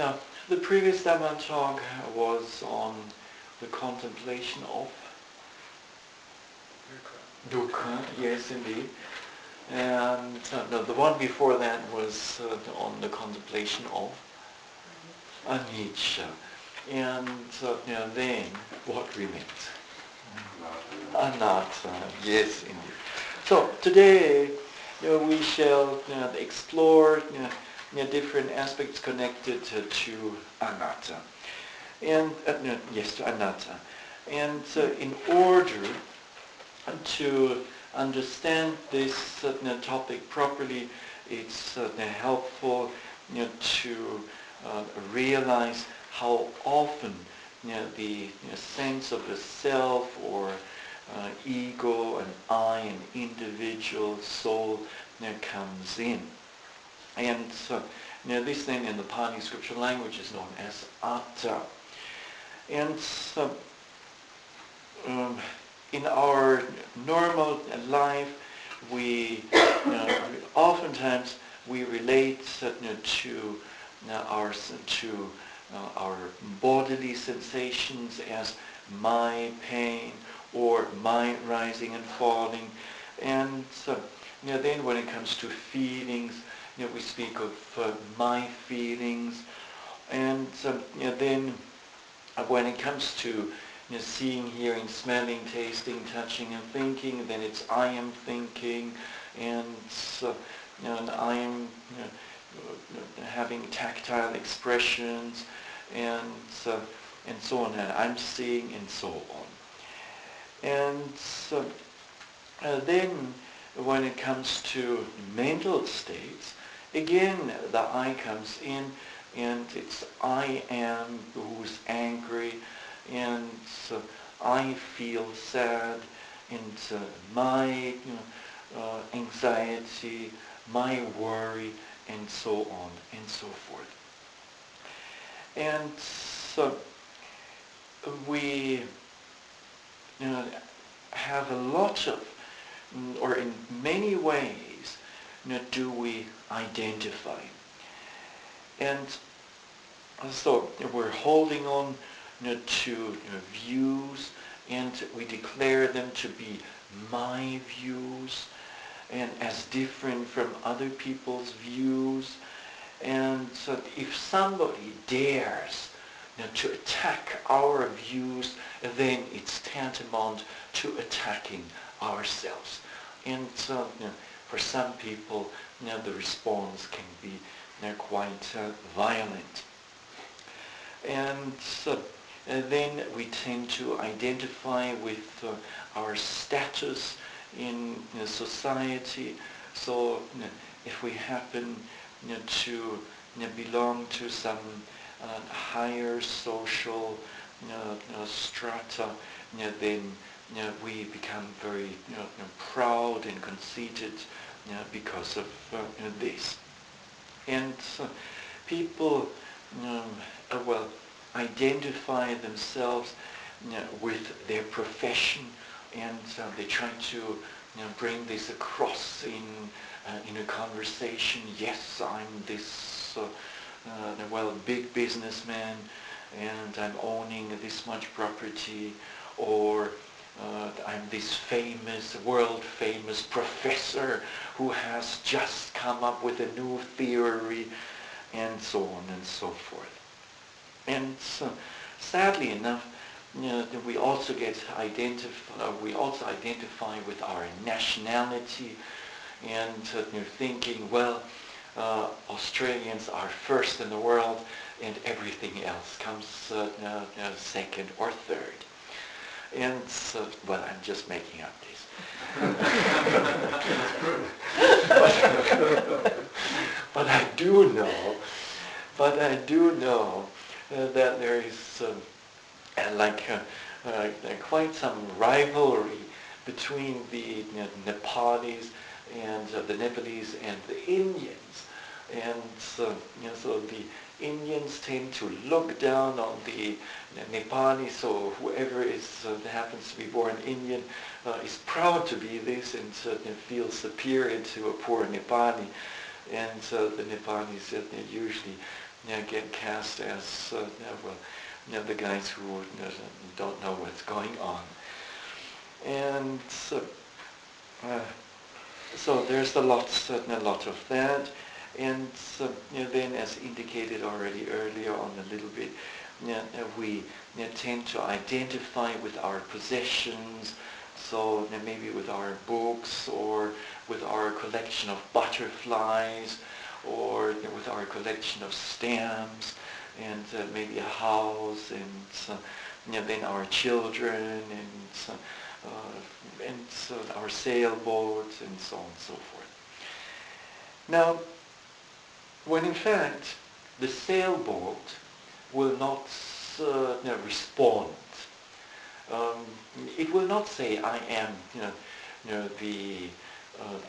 Now, the previous Dhamma talk was on the contemplation of dukkha, yes indeed. And no, the one before that was on the contemplation of anicca. And then what remains? Anatta, yes indeed. So today we shall explore different aspects connected to anatta. And yes, to anatta. And in order to understand this topic properly, it's helpful to realize how often the sense of a self or ego, an I, an individual soul comes in. And this then in the Pali scripture language is known as atta. And in our normal life, we oftentimes we relate to our bodily sensations as my pain or my rising and falling, and then when it comes to feelings, we speak of my feelings, and then when it comes to seeing, hearing, smelling, tasting, touching, and thinking, then it's I am thinking, and and I am having tactile expressions, and so on. And I'm seeing, and so on. And then when it comes to mental states, again the I comes in, and it's I am who's angry, and I feel sad, and my anxiety, my worry, and so on and so forth. And so we have a lot of, or in many ways, do we identify. And so we're holding on to views, and we declare them to be my views, and as different from other people's views. And so if somebody dares to attack our views, then it's tantamount to attacking ourselves. And so for some people, the response can be quite violent. And then we tend to identify with our status in society. So if we happen to belong to some higher social strata, then we become very proud and conceited because of this. And people identify themselves with their profession, and they try to bring this across in a conversation. Yes, I'm this big businessman, and I'm owning this much property, or I'm this famous, world-famous professor who has just come up with a new theory, and so on and so forth. And sadly enough, we also identify with our nationality, and thinking, well, Australians are first in the world, and everything else comes second or third. And well, I'm just making up this. But I do know that there is quite some rivalry between the Nepalis and the Nepalese and the Indians, and so the Indians tend to look down on the Nepalis. So whoever happens to be born Indian is proud to be this, and feels superior to a poor Nepali. And the Nepalis usually get cast as the guys who don't know what's going on. And so there's a lot of that. And then, as indicated already earlier on a little bit, we tend to identify with our possessions, so maybe with our books or with our collection of butterflies or with our collection of stamps and maybe a house and then our children and our sailboats and so on and so forth. Now, when in fact the sailboat will not respond. It will not say, I am,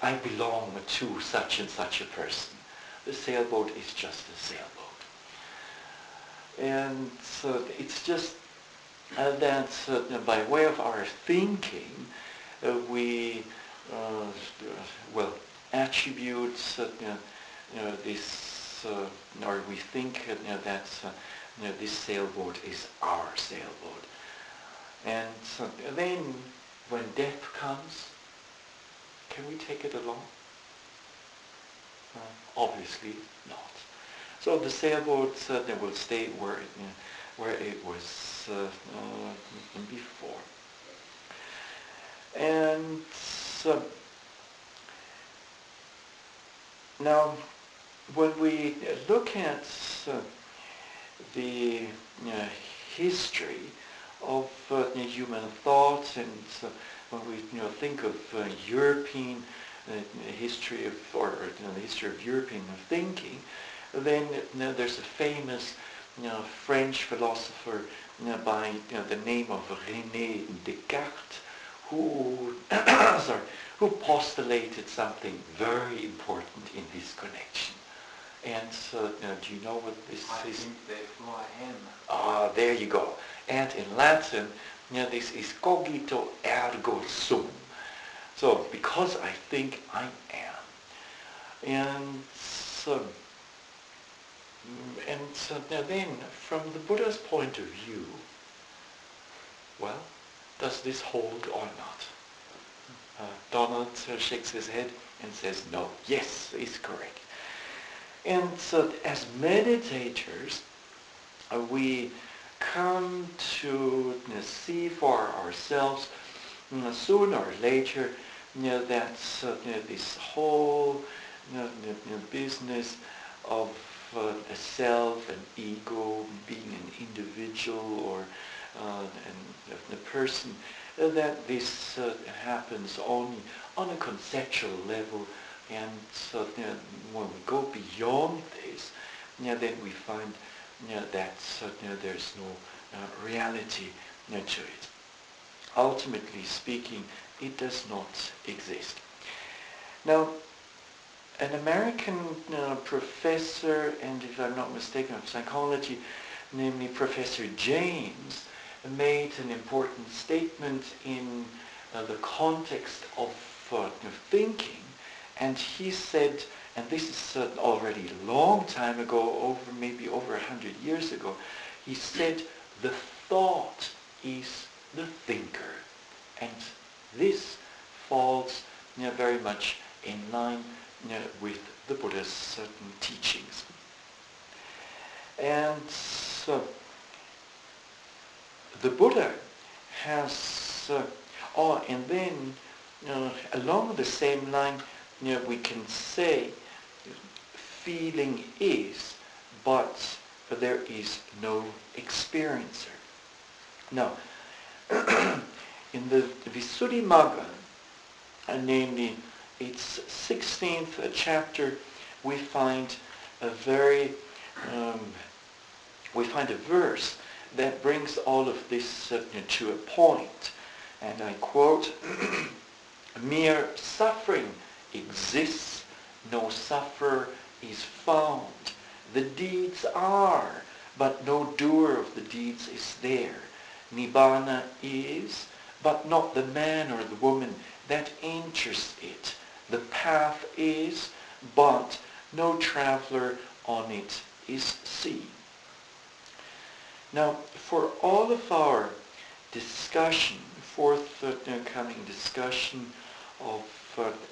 I belong to such and such a person. The sailboat is just a sailboat. And so it's just that by way of our thinking, we attribute this, or we think that this sailboat is our sailboat. And then when death comes, can we take it along? Obviously not. So the sailboat will stay where it was before. And so now, when we look at the history of human thought, and when we think of European history of, or the history of European thinking, then there's a famous French philosopher by the name of René Descartes, who who postulated something very important in this connection. And do you know what this is? I think they fly him. Ah, there you go. And in Latin, this is cogito ergo sum. So, because I think I am. And then, from the Buddha's point of view, well, does this hold or not? Donald shakes his head and says, no, yes, it's correct. And so, as meditators, we come to see for ourselves sooner or later that this whole business of a self, an ego, being an individual or a person, that this happens only on a conceptual level, and so when we go beyond this, then we find that there's no reality to it. Ultimately speaking, it does not exist. Now, an American professor, and if I'm not mistaken, of psychology, namely Professor James, made an important statement in the context of thinking, and he said, and this is already a long time ago, maybe over 100 years ago, he said, the thought is the thinker. And this falls very much in line with the Buddha's certain teachings. And so, the Buddha has, and then along the same line, we can say feeling is, but there is no experiencer. Now, in the Visuddhimagga, namely its 16th chapter, we find a verse that brings all of this to a point. And I quote, mere suffering exists, no sufferer is found. The deeds are, but no doer of the deeds is there. Nibbana is, but not the man or the woman that enters it. The path is, but no traveler on it is seen. Now, for all of our discussion, forthcoming discussion of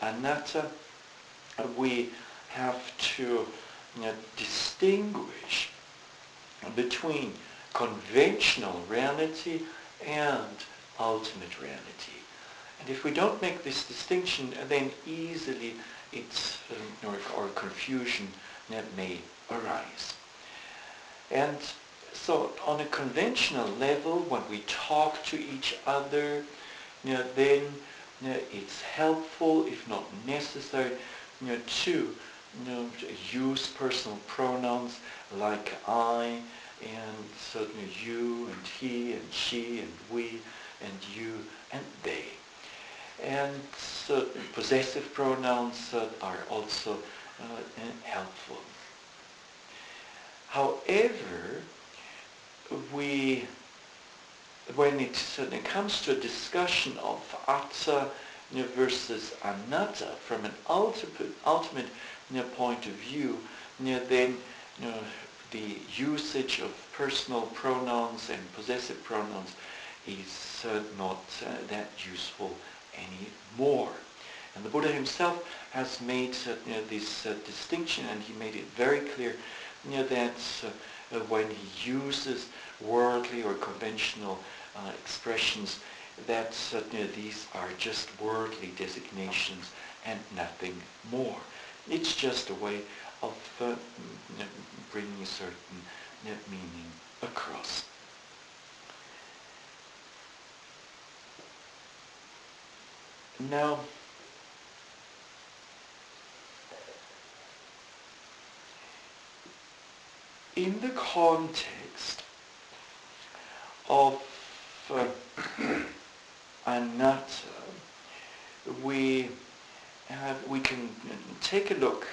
anatta, we have to distinguish between conventional reality and ultimate reality. And if we don't make this distinction, then easily or confusion may arise. And so on a conventional level, when we talk to each other, then it's helpful, if not necessary, to use personal pronouns like I, and certainly you, and he, and she, and we, and you, and they. And possessive pronouns are also helpful. However, when it comes to a discussion of atta versus anatta from an ultimate point of view, then the usage of personal pronouns and possessive pronouns is not that useful anymore. And the Buddha himself has made this distinction, and he made it very clear that when he uses worldly or conventional expressions, that these are just worldly designations and nothing more. It's just a way of bringing a certain meaning across. Now, in the context of anatta, we can take a look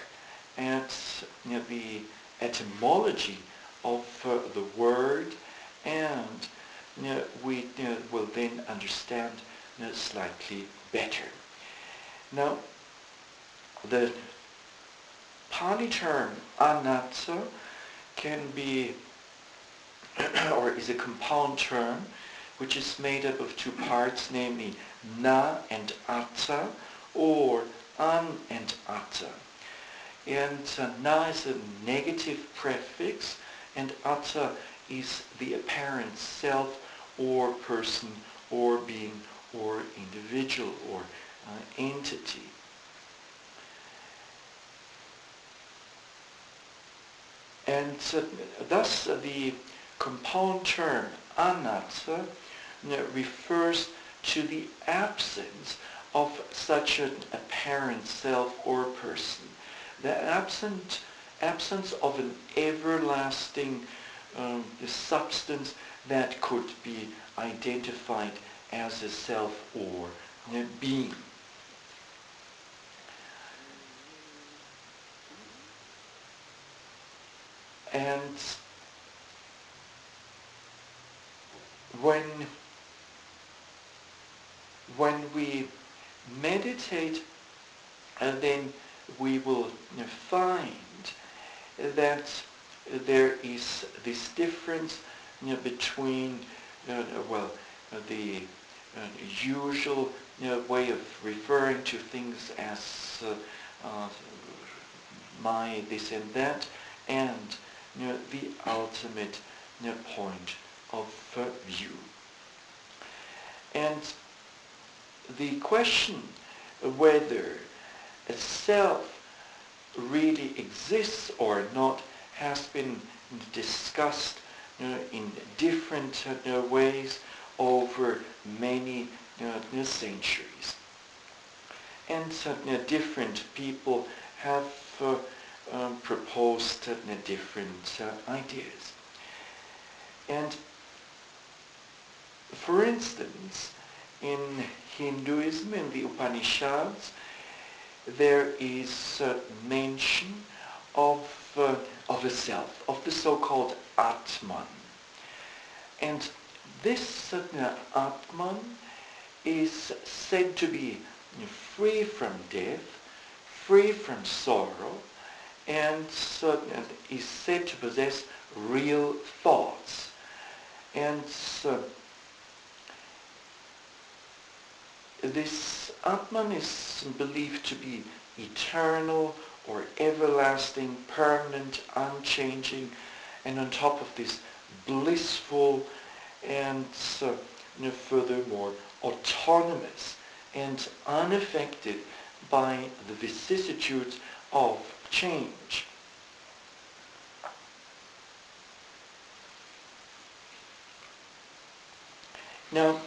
at the etymology of the word, and we will then understand slightly better. Now, the Pali term anatta can be, or is a compound term, which is made up of two parts, namely na and atta, or an and atta. And na is a negative prefix, and atta is the apparent self, or person, or being, or individual, or entity. And thus the compound term anatta refers to the absence of such an apparent self or person. The absence of an everlasting substance that could be identified as a self or being. And when we meditate, then we will find that there is this difference between the usual way of referring to things as my this and that, and the ultimate point of view. And the question whether a self really exists or not has been discussed in different ways over many centuries. And different people have proposed different ideas. And for instance, in Hinduism, in the Upanishads, there is mention of a self, of the so-called Atman. And this Atman is said to be free from death, free from sorrow, and is said to possess real thoughts. And this Atman is believed to be eternal or everlasting, permanent, unchanging, and on top of this, blissful and furthermore autonomous and unaffected by the vicissitudes of change. Now,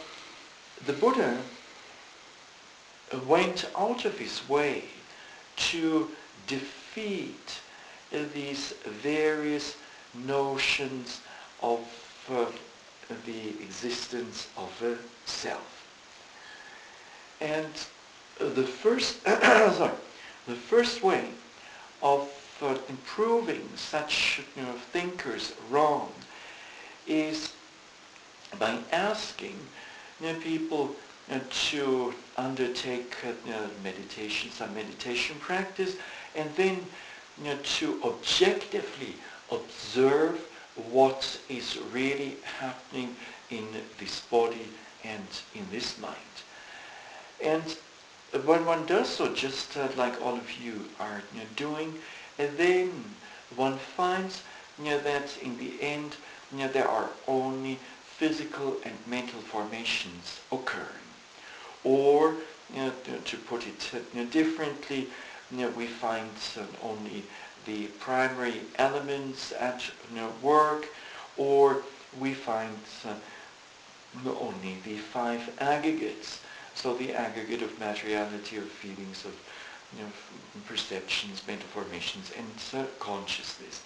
the Buddha went out of his way to defeat these various notions of the existence of a self. And the first, the first way of improving such thinkers wrong is by asking people to undertake meditation, some meditation practice, and then to objectively observe what is really happening in this body and in this mind. And when one does so, just like all of you are doing, and then one finds that in the end there are only physical and mental formations occurring. Or, to put it differently, we find only the primary elements at work, or we find only the five aggregates. So the aggregate of materiality, of feelings, of perceptions, mental formations, and consciousness.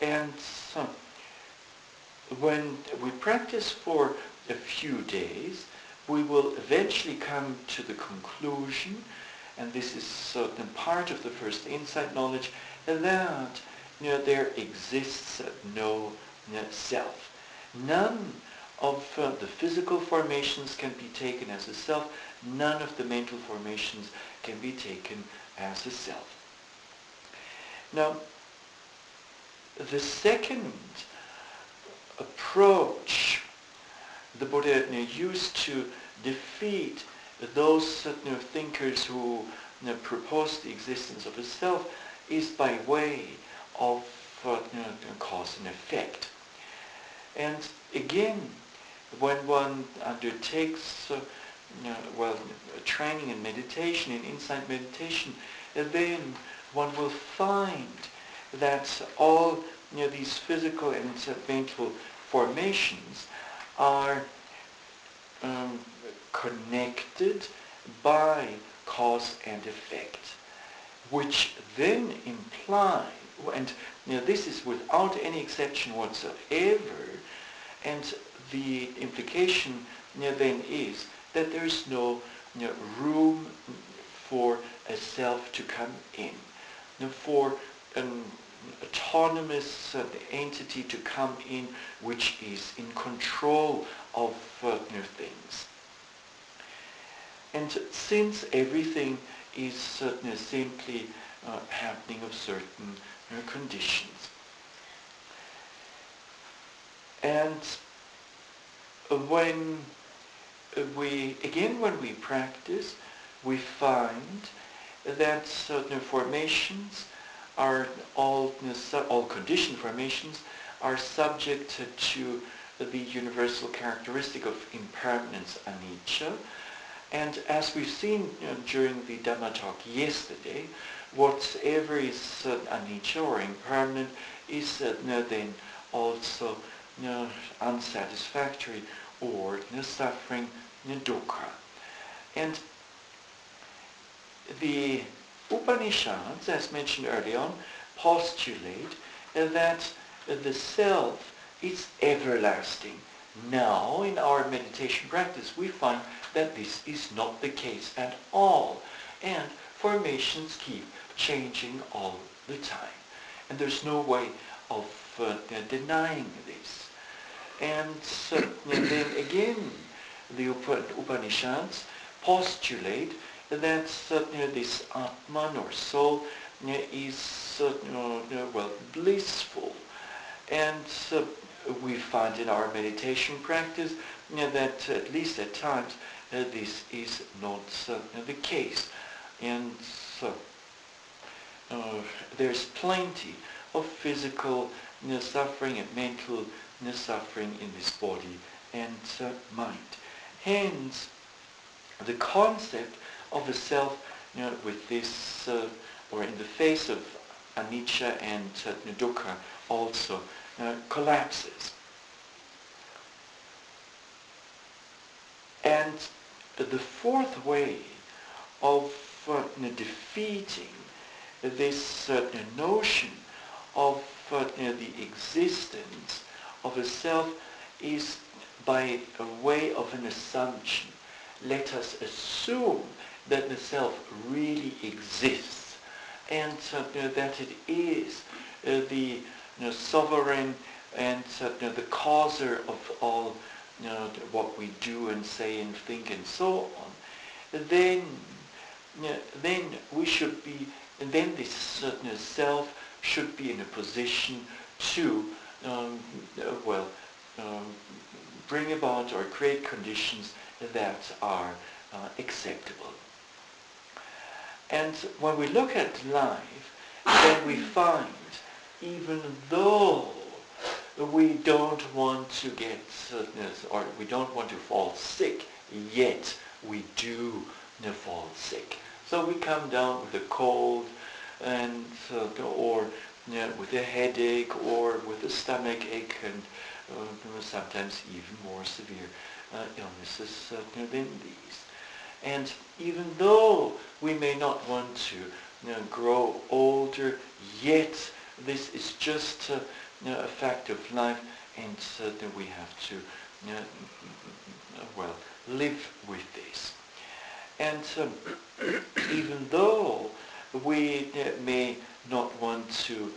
And when we practice for a few days, we will eventually come to the conclusion, and this is certain part of the first insight knowledge, that there exists no self. None of the physical formations can be taken as a self. None of the mental formations can be taken as a self. Now, the second approach the Buddha used to defeat those thinkers who propose the existence of a self is by way of cause and effect. And again, when one undertakes training in meditation, in insight meditation, then one will find that all these physical and mental formations are connected by cause and effect, which then imply, and this is without any exception whatsoever, and the implication then is that there is no room for a self to come in, for an autonomous entity to come in which is in control of things. And since everything is simply happening of certain conditions. And when we practice, we find that certain formations are all conditioned formations are subject to the universal characteristic of impermanence, anicca. And as we've seen during the Dhamma talk yesterday, whatever is anicca or impermanent is then also unsatisfactory or suffering, dukkha. And the Upanishads, as mentioned earlier on, postulate that the self is everlasting. Now, in our meditation practice, we find that this is not the case at all. And formations keep changing all the time. And there's no way of denying this. And then again, the Upanishads postulate that this Atman or soul is well, blissful. And we find in our meditation practice that at least at times this is not the case. And so there's plenty of physical suffering and mental suffering in this body and mind. Hence, the concept of a self, with this, or in the face of anicca and dukkha, also collapses. And the fourth way of defeating this notion of the existence of a self is by a way of an assumption. Let us assume that the self really exists and that it is the sovereign and the causer of all what we do and say and think and so on. Then we should be, and then this self should be in a position to bring about or create conditions that are acceptable. And when we look at life, then we find, even though we don't want to get or we don't want to fall sick, yet we do fall sick. So we come down with a cold and or with a headache or with a stomach ache and sometimes even more severe illnesses than these. And even though we may not want to grow older, yet this is just a fact of life, and that we have to live with this. And even though we may not want to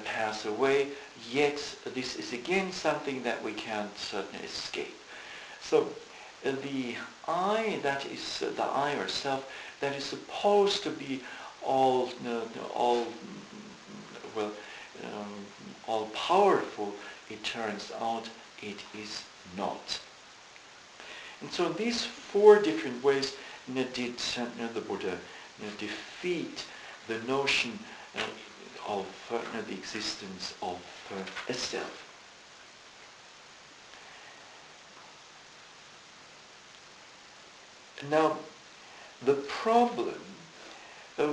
pass away, yet this is again something that we can't escape. So the I, that is the I or self, that is supposed to be all powerful, it turns out it is not. And so in these four different ways did the Buddha defeat the notion of the existence of a self. Now, the problem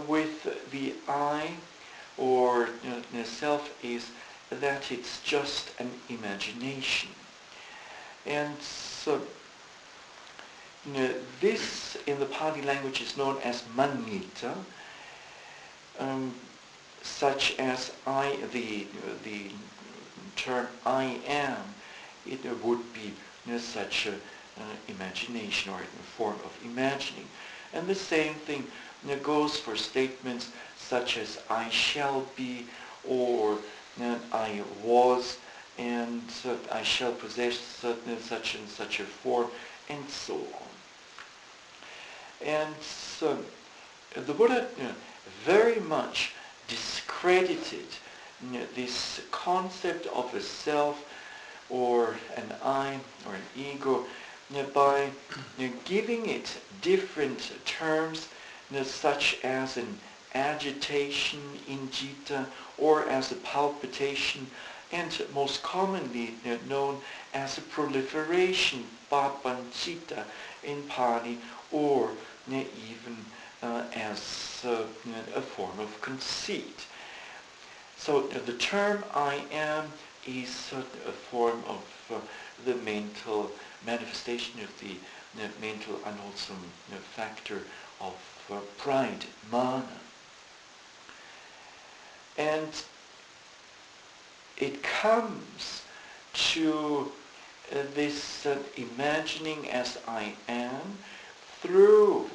with the I or the self is that it's just an imagination. And so this in the Pali language is known as mannita, such as I, the term I am, it would be such a imagination or a form of imagining. And the same thing goes for statements such as I shall be, or I was, and I shall possess such and such a form, and so on. And so the Buddha very much discredited this concept of a self or an I or an ego by giving it different terms such as an agitation, injita, or as a palpitation, and most commonly known as a proliferation, papanchita in Pali, or even as a form of conceit. So the term I am is a form of the mental manifestation of the mental unwholesome factor of pride, mana. And it comes to this imagining as I am through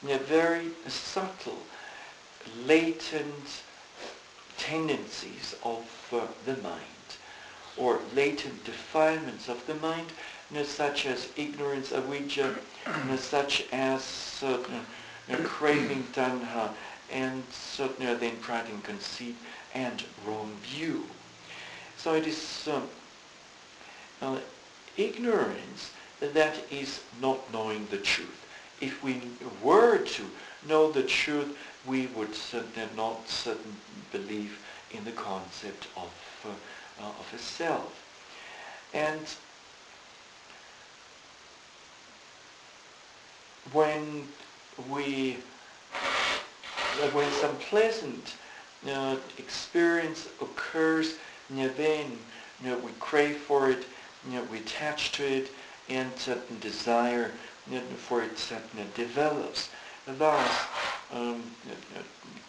very subtle, latent tendencies of the mind, or latent defilements of the mind, such as ignorance, avijja, such as craving, tanha, and so then pride and conceit and wrong view. So it is ignorance that is not knowing the truth. If we were to know the truth, we would certainly not believe in the concept of a self. And when some pleasant experience occurs, then we crave for it, we attach to it, and certain desire for it develops. Thus,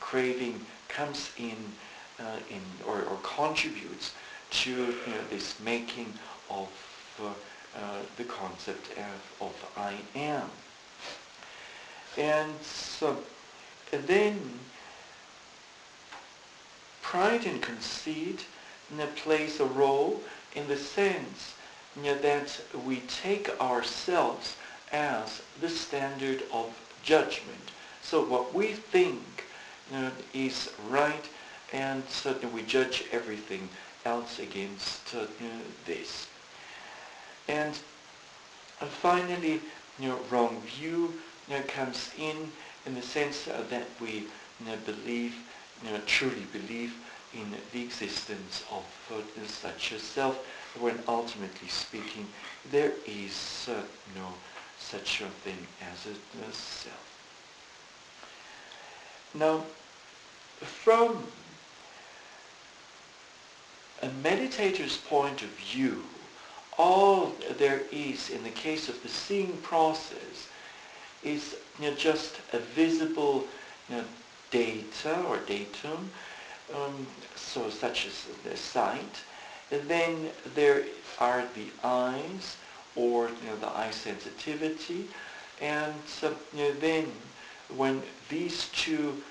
craving comes in or contributes to this making of the concept of I am. And so then pride and conceit plays a role in the sense that we take ourselves as the standard of judgment. So what we think is right, and certainly we judge everything else against this. And finally, wrong view comes in the sense that we believe, truly believe in the existence of such a self, when ultimately speaking, there is no such a thing as a self. Now, from a meditator's point of view, all there is in the case of the seeing process is just a visible data or datum, so such as the sight. And then there are the eyes, or the eye sensitivity, and then when these two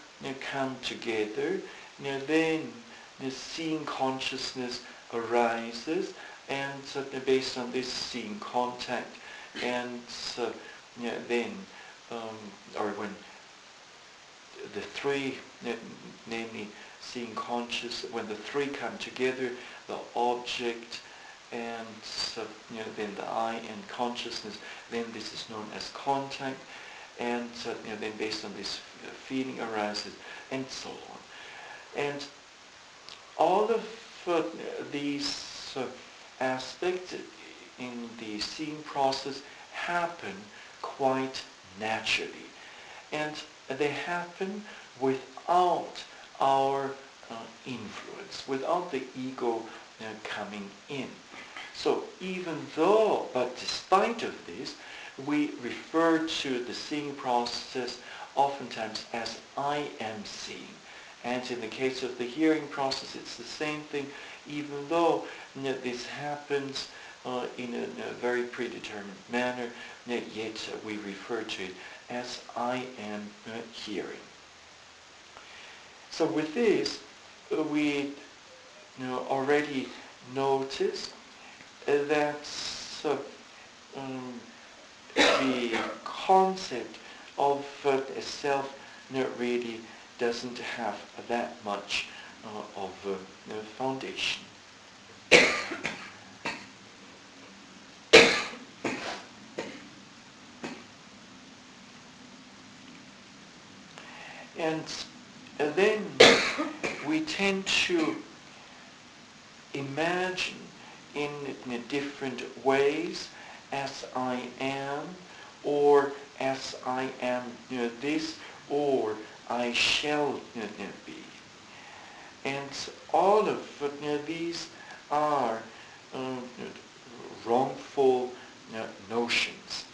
come together, then the seeing consciousness arises, and based on this seeing contact, and then or when the three, namely seeing conscious, when the three come together, the object and then the eye and consciousness, then this is known as contact, and then based on this feeling arises, and so on. And all of these aspects in the seeing process happen quite naturally, and they happen without our influence, without the ego coming in. So even though, but despite of this, we refer to the seeing process oftentimes as I am seeing. And in the case of the hearing process, it's the same thing, even though this happens in a very predetermined manner, yet we refer to it as I am hearing. So with this, we already notice that the concept of a self really doesn't have that much of a foundation. And then we tend to imagine in different ways as I am, or as I am this, or I shall be. And all of these are wrongful notions.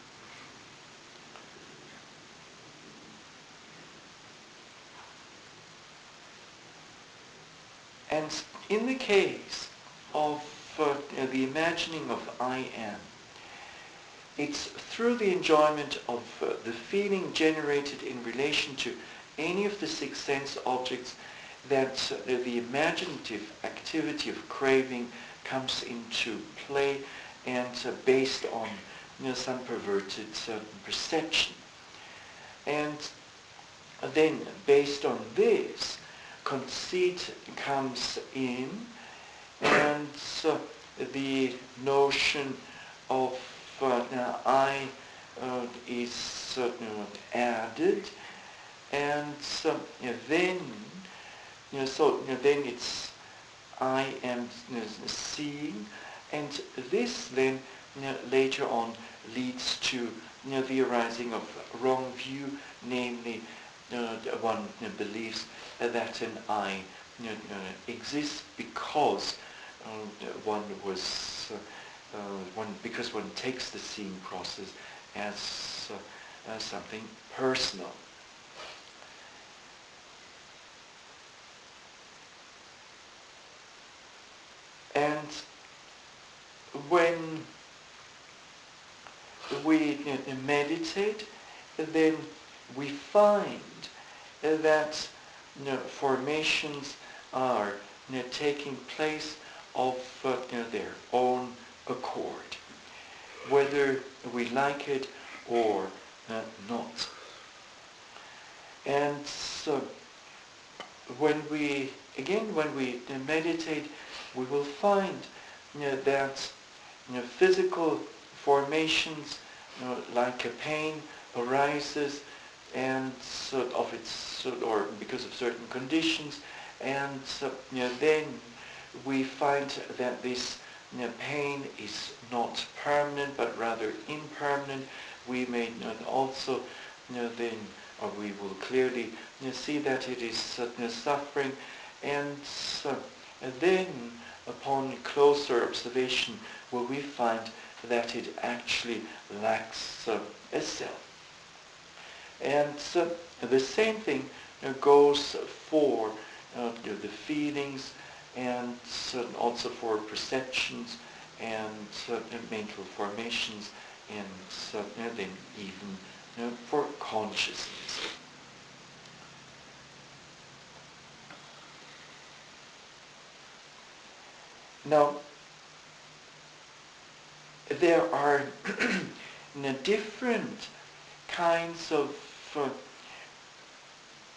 And in the case of the imagining of I am, it's through the enjoyment of the feeling generated in relation to any of the six sense objects that the imaginative activity of craving comes into play, and based on some perverted perception. And then based on this, conceit comes in, and the notion of I is added, and then then it's I am seeing, and this then later on leads to the arising of wrong view, namely one believes that an I exists because one was because one takes the seeing process as something personal. And when we meditate, then we find that formations are taking place of their own accord, whether we like it or not. And so when we meditate, we will find that physical formations like a pain arises and or because of certain conditions, and then we find that this pain is not permanent but rather impermanent. We may also then, or we will clearly see that it is suffering, and then upon closer observation will we find that it actually lacks a self. And the same thing goes for the feelings, and also for perceptions and mental formations, and then even for consciousness. Now, there are different kinds of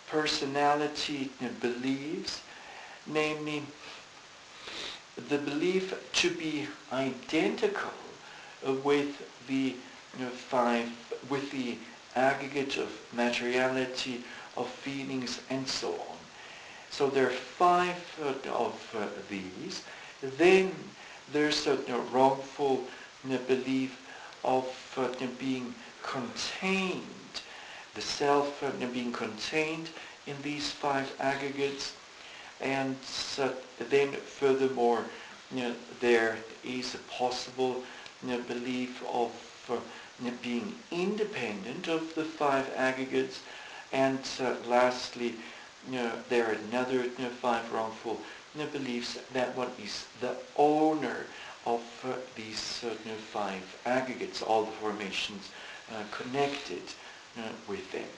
personality beliefs, namely the belief to be identical with the with the aggregate of materiality, of feelings, and so on. So there are 5 of these. Then there's a wrongful belief of being contained, the self being contained in these 5 aggregates, and then furthermore there is a possible belief of being independent of the 5 aggregates, and lastly there are another 5 wrongful beliefs that one is the owner of these 5 aggregates, all the formations connected with them.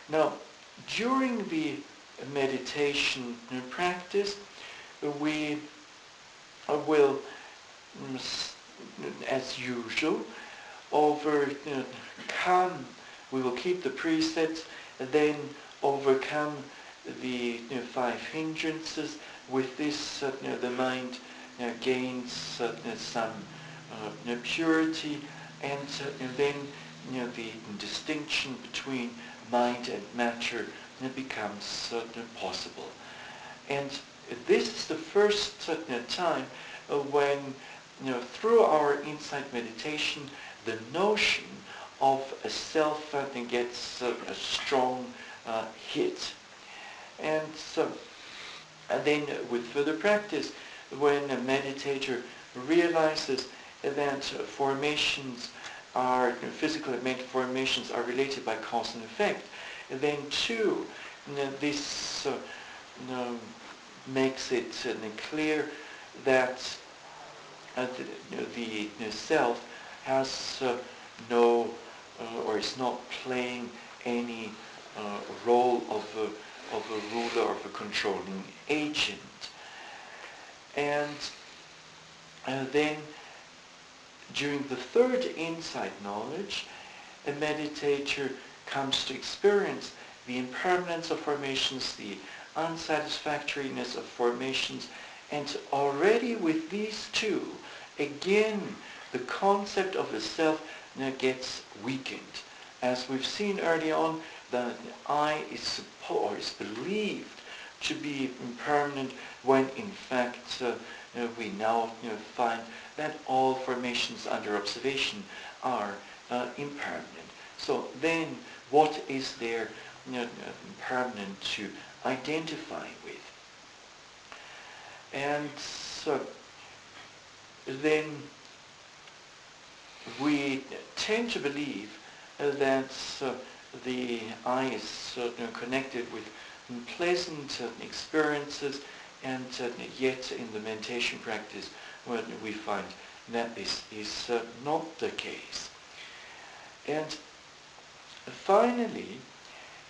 Now, during the meditation practice, we will, as usual, we will keep the precepts, and then overcome the 5 hindrances. With this, the mind gains some purity, and then the distinction between mind and matter becomes possible. And this is the first time when through our insight meditation, the notion of a self gets a strong hit. And then with further practice, when a meditator realizes that formations are, physical and mental formations are related by cause and effect, then too this makes it clear that the self has no or is not playing any role of a ruler, of a controlling agent. And then during the third insight knowledge, a meditator comes to experience the impermanence of formations, the unsatisfactoriness of formations, and already with these two, again, the concept of a self gets weakened. As we've seen early on, the I is believed to be impermanent, when in fact we now find that all formations under observation are impermanent. So then, what is there impermanent to identify with? And so then we tend to believe that the I is connected with pleasant experiences, and yet in the meditation practice we find that this is not the case. And finally,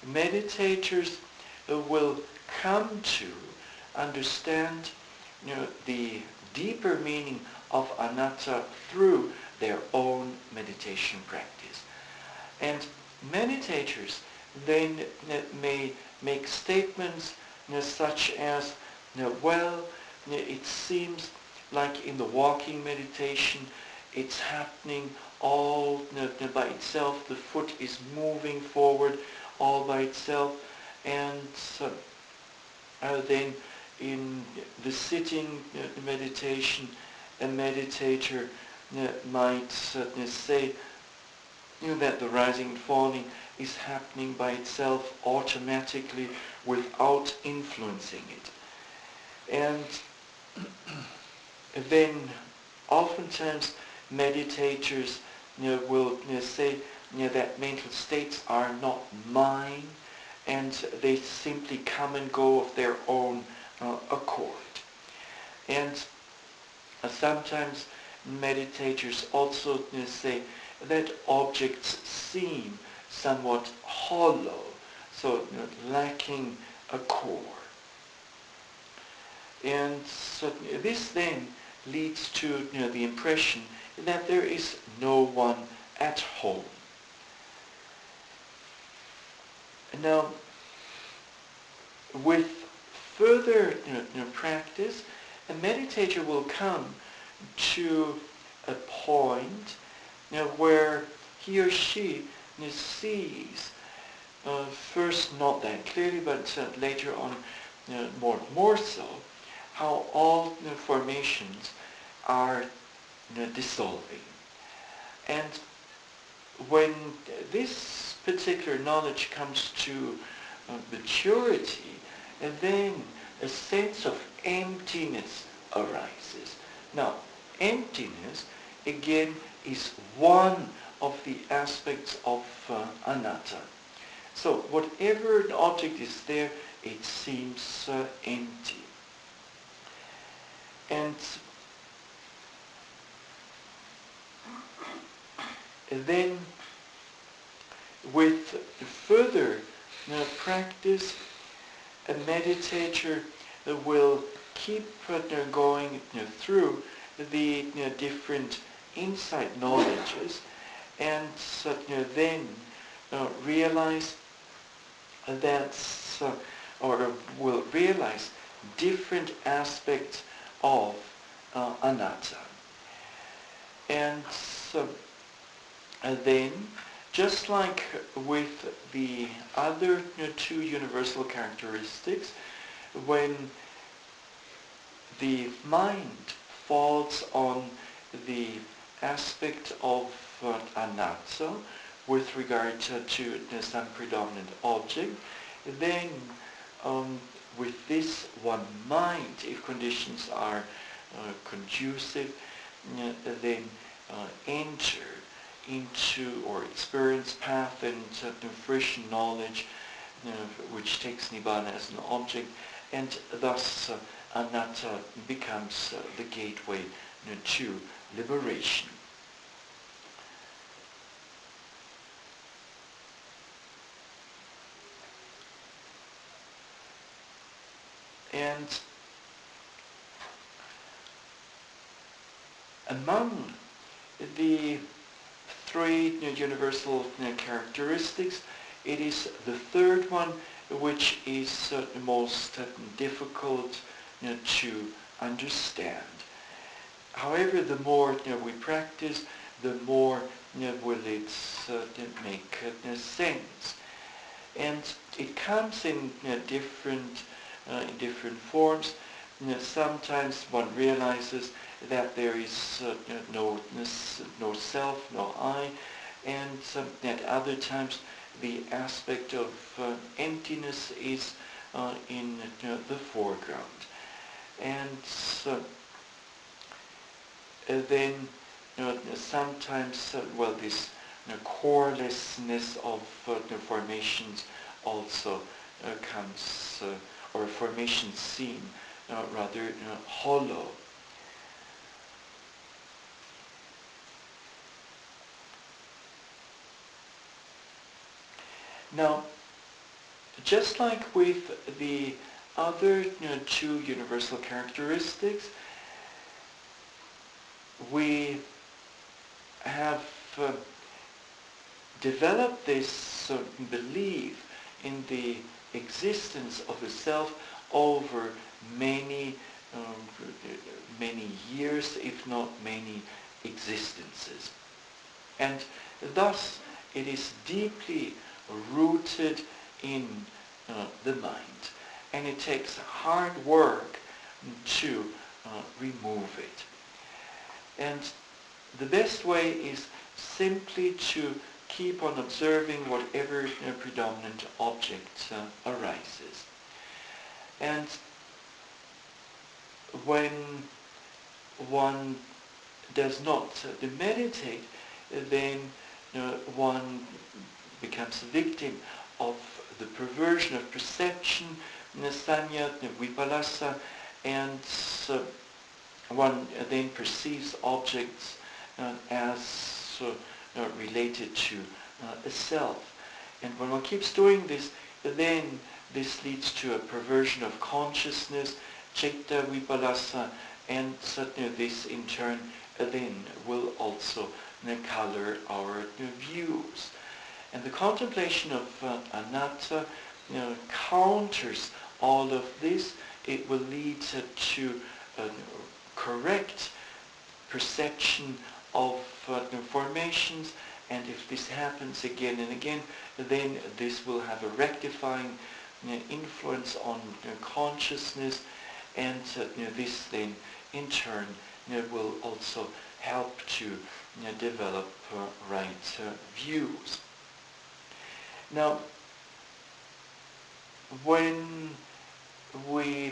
meditators will come to understand the deeper meaning of anatta through their own meditation practice. And meditators then may make statements such as, well, it seems like in the walking meditation, it's happening all by itself. The foot is moving forward all by itself. And then in the sitting meditation, a meditator might say that the rising and falling is happening by itself automatically without influencing it. And then oftentimes meditators will say that mental states are not mine, and they simply come and go of their own accord. And sometimes meditators also say that objects seem somewhat hollow, so lacking a core. And so this then leads to the impression that there is no one at home. Now, with further practice, a meditator will come to a point where he or she sees, first not that clearly, but later on more so, how all formations are dissolving. And when this particular knowledge comes to maturity, and then a sense of emptiness arises. Now, emptiness, again, is one of the aspects of anatta. So whatever an object is there, it seems empty. And then with further practice, a meditator will keep going through the different insight knowledges, and then realize that, or will realize different aspects of anatta. And then, just like with the other two universal characteristics, when the mind falls on the aspect of anatta with regard to some predominant object, then with this one mind, if conditions are conducive, then enter into or experience path and fresh knowledge which takes nibbana as an object, and thus anatta becomes the gateway to liberation. And among the three universal characteristics, it is the third one which is the most difficult to understand. However, the more we practice, the more will it make sense. And it comes in different forms. Sometimes one realizes that there is no self, no I, and at other times the aspect of emptiness is in the foreground. And then sometimes, this corelessness of formations also comes, or formations seem rather hollow. Now, just like with the other two universal characteristics, we have developed this belief in the existence of a self over many years, if not many existences. And thus it is deeply rooted in the mind, and it takes hard work to remove it. And the best way is simply to keep on observing whatever predominant object arises. And when one does not meditate, then one becomes a victim of the perversion of perception, sanya, vipallasa, and one then perceives objects as related to a self. And when one keeps doing this, then this leads to a perversion of consciousness, citta vipallasa, and certainly this in turn then will also color our views. And the contemplation of anatta counters all of this. It will lead to correct perception of formations, and if this happens again and again, then this will have a rectifying influence on consciousness, and this then in turn will also help to develop right views. Now, when we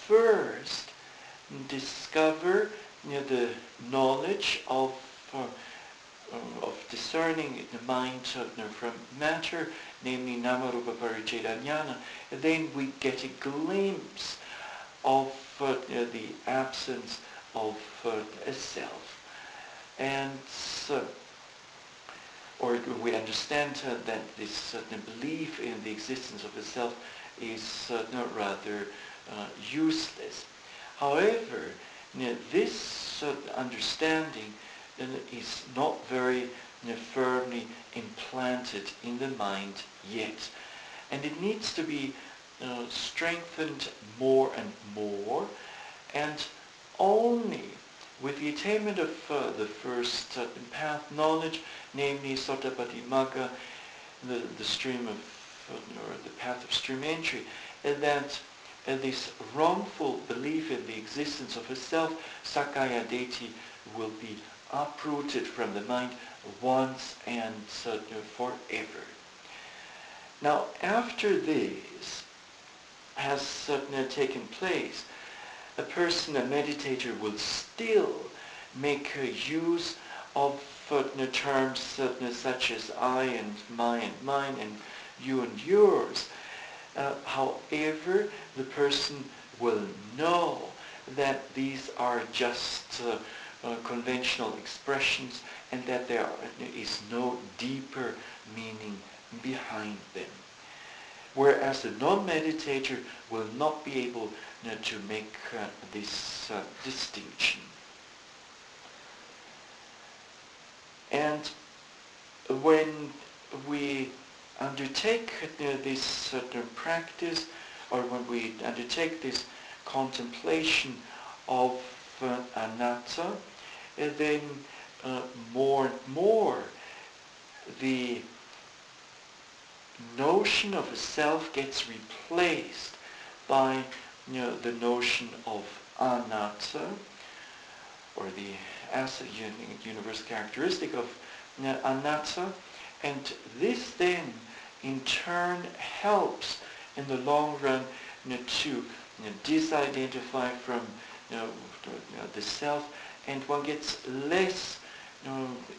first discover the knowledge of discerning the mind from matter, namely nama-rupa paricheda jnana, then we get a glimpse of the absence of a self. And or we understand that this belief in the existence of a self is rather useless. However, this understanding is not very firmly implanted in the mind yet, and it needs to be strengthened more and more, and only with the attainment of the first path knowledge, namely Sotapaddi Magga, the stream of, or the path of stream entry, that this wrongful belief in the existence of a self, Sakkaya Detti, will be uprooted from the mind once and forever. Now, after this has taken place, a person, a meditator, will still make use of terms such as I and my and mine and you and yours. However, the person will know that these are just conventional expressions, and that there is no deeper meaning behind them. Whereas the non-meditator will not be able to make this distinction. And when we undertake this certain practice, or when we undertake this contemplation of anatta, then more and more the notion of a self gets replaced by the notion of anatta, or the universal characteristic of anatta, and this then in turn helps in the long run to disidentify from the self, and one gets less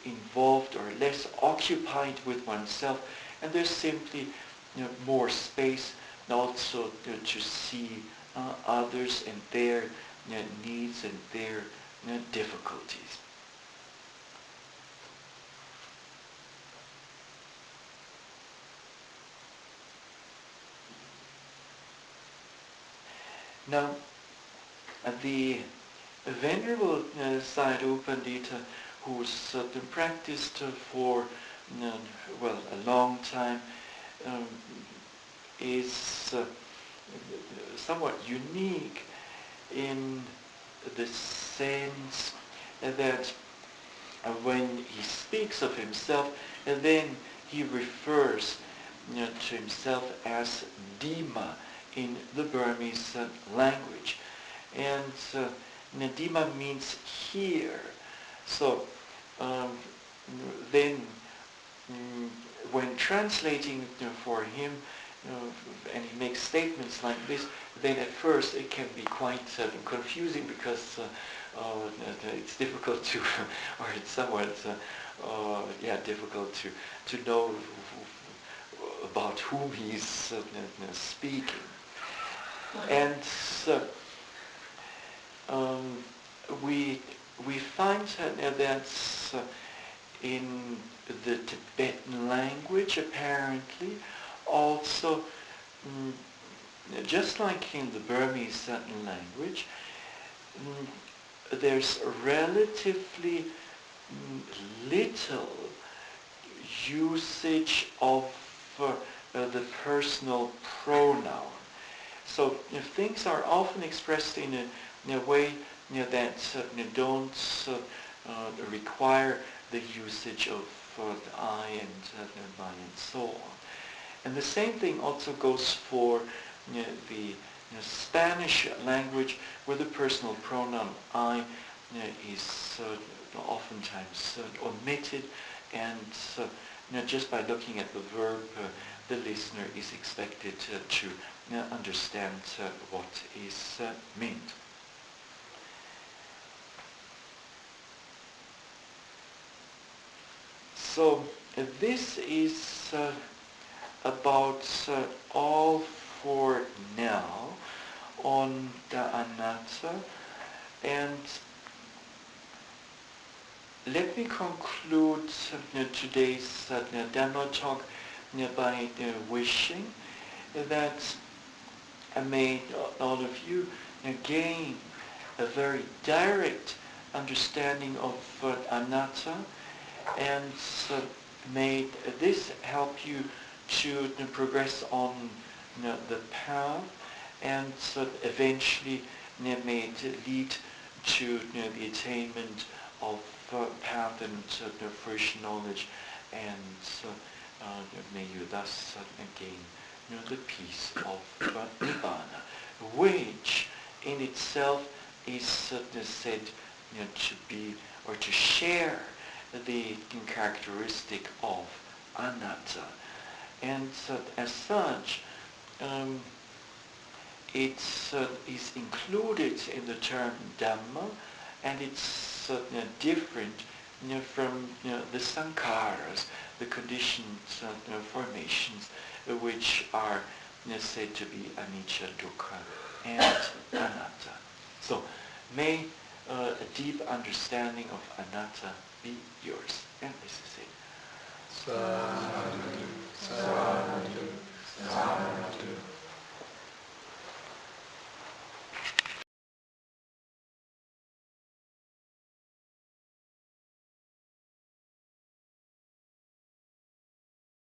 involved or less occupied with oneself, and there's simply more space also to see others and their needs and their difficulties. Now, the Venerable Sayadaw U Pandita, who's practiced for a long time, is somewhat unique in the sense that when he speaks of himself, and then he refers to himself as Dhamma in the Burmese language. And Dhamma means here. So then when translating for him, and he makes statements like this, then at first it can be quite confusing, because it's difficult to, or it's somewhat difficult to know about whom he's speaking. And we find that in the Tibetan language, apparently, also, just like in the Burmese language, there's relatively little usage of the personal pronoun. So things are often expressed in a way that don't require the usage of I and my and so on. And the same thing also goes for the Spanish language, where the personal pronoun I is oftentimes omitted, and just by looking at the verb, the listener is expected to understand what is meant. So this is about all for now on the anatta, and let me conclude today's Dhamma talk by wishing that may all of you gain a very direct understanding of anatta, and may this help you to progress on the path, and eventually may it lead to the attainment of path and fruition knowledge, and may you thus gain the peace of Nibbana, which in itself is said to be, or to share, the characteristic of anatta. And as such, it is included in the term Dhamma, and it's different from the sankharas, the conditioned formations, which are said to be anicca, dukkha, and anatta. So may a deep understanding of anatta be yours. And this is it. Sadhu, sadhu, sadhu.